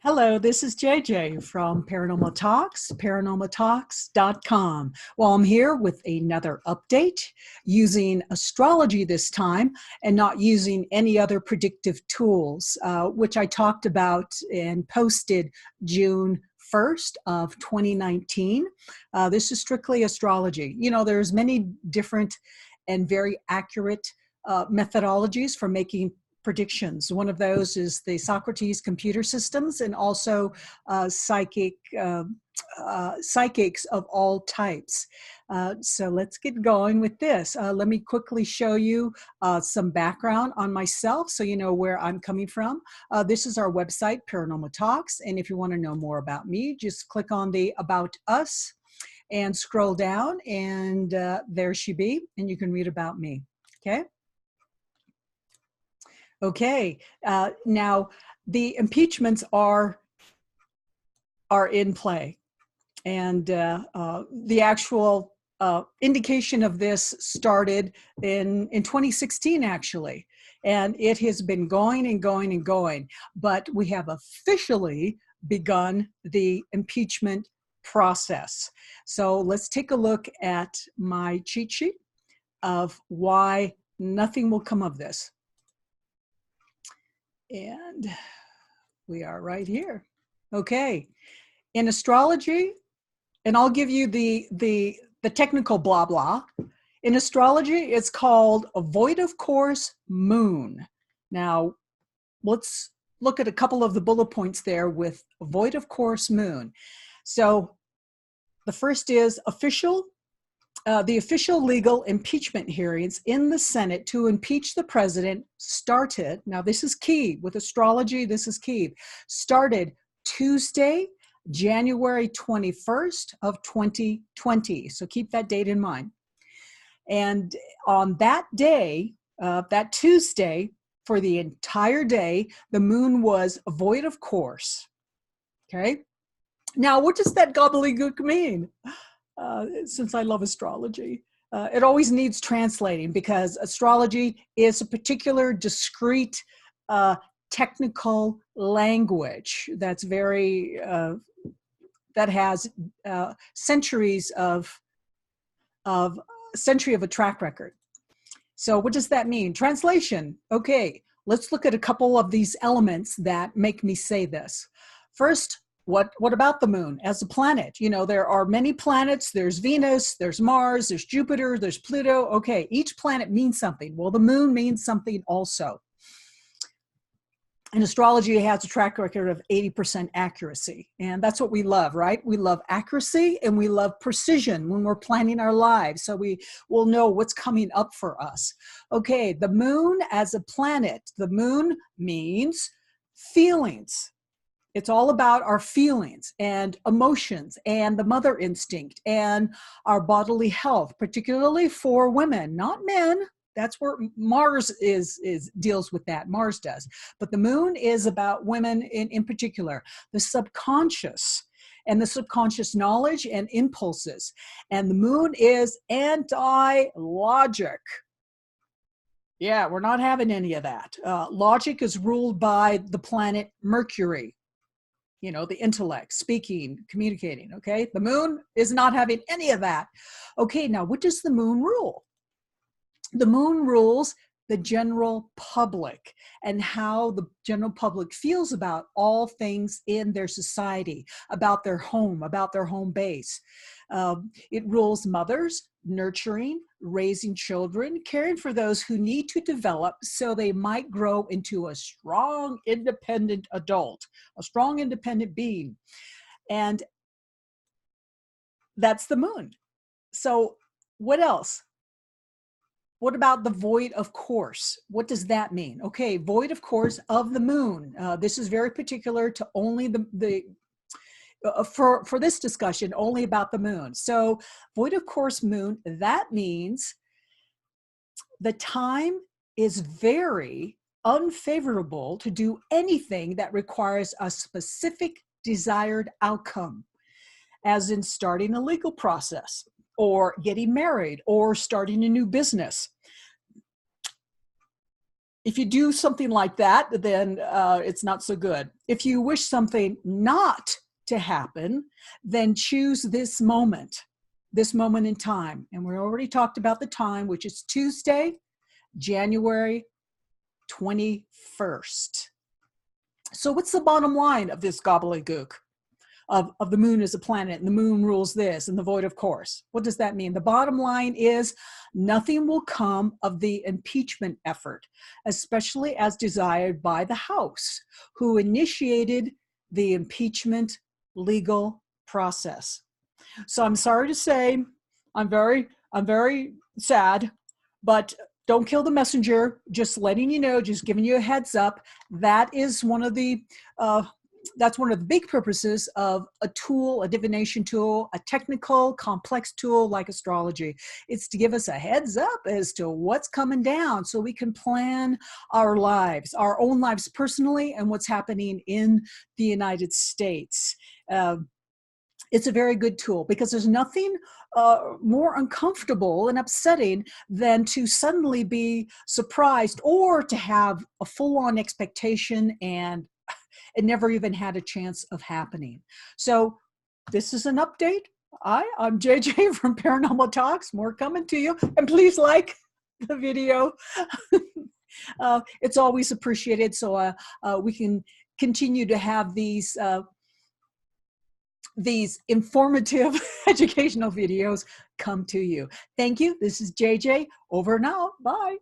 Hello, this is JJ from Paranormal Talks, paranormaltalks.com. Well, I'm here with another update using astrology this time and not using any other predictive tools, which I talked about and posted June 1st of 2019. This is strictly astrology. You know, there's many different and very accurate methodologies for making predictions. One of those is the Socrates computer systems and also psychics of all types. So let's get going with this. Let me quickly show you some background on myself so you know where I'm coming from. This is our website, Paranormal Talks, and if you want to know more about me, just click on the About Us and scroll down, and there she be, and you can read about me, okay? Okay, now the impeachments are in play, and the actual indication of this started in 2016, actually, and it has been going and going and going, but we have officially begun the impeachment process. So let's take a look at my cheat sheet of why nothing will come of this. And we are right here. Okay. In astrology, and I'll give you the technical blah blah. In astrology, it's called a void of course moon. Now, let's look at a couple of the bullet points there with a void of course moon. So the first is official. The official legal impeachment hearings in the Senate to impeach the president started, now this is key, with astrology, this is key, started Tuesday, January 21st of 2020. So keep that date in mind. And on that day, that Tuesday, for the entire day, the moon was void of course. Okay? Now, what does that gobbledygook mean? Since I love astrology, it always needs translating because astrology is a particular discrete technical language that's very that has centuries of century of a track record. So what does that mean? Translation. Okay, let's look at a couple of these elements that make me say this. First, what about the moon as a planet? You know, there are many planets. There's Venus, there's Mars, there's Jupiter, there's Pluto. Okay, each planet means something. Well, the moon means something also. And astrology has a track record of 80% accuracy. And that's what we love, right? We love accuracy and we love precision when we're planning our lives. So we will know what's coming up for us. Okay, the moon as a planet. The moon means feelings. It's all about our feelings and emotions and the mother instinct and our bodily health, particularly for women, not men. That's where Mars deals with that. Mars does. But the moon is about women in particular, the subconscious and the subconscious knowledge and impulses. And the moon is anti-logic. Yeah, we're not having any of that. Logic is ruled by the planet Mercury. You know, the intellect, speaking, communicating, okay? The moon is not having any of that. Okay, now what does the moon rule? The moon rules the general public and how the general public feels about all things in their society, about their home base. It rules mothers, nurturing, raising children, caring for those who need to develop so they might grow into a strong, independent adult, a strong, independent being. And that's the moon. So what else? What about the void of course? What does that mean? Okay, void of course of the moon. This is very particular to only for this discussion, only about the moon. So void of course moon, that means the time is very unfavorable to do anything that requires a specific desired outcome, as in starting a legal process or getting married or starting a new business. if you do something like that, then it's not so good. If you wish something not to happen, then choose this moment in time. And we already talked about the time, which is Tuesday, January 21st. So what's the bottom line of this gobbledygook of the moon as a planet, and the moon rules this, and the void of course? What does that mean? The bottom line is nothing will come of the impeachment effort, especially as desired by the House, who initiated the impeachment legal process. So I'm sorry to say, I'm very sad, but don't kill the messenger. Just letting you know, just giving you a heads up. That is one of the that's one of the big purposes of a tool, a divination tool, a technical, complex tool like astrology. It's to give us a heads up as to what's coming down so we can plan our lives, our own lives personally, and what's happening in the United States. It's a very good tool because there's nothing more uncomfortable and upsetting than to suddenly be surprised or to have a full-on expectation and it never even had a chance of happening. So this is an update. I'm JJ from Paranormal Talks. More coming to you. And please like the video. It's always appreciated so we can continue to have these informative educational videos come to you. Thank you. This is JJ. Over and out. Bye.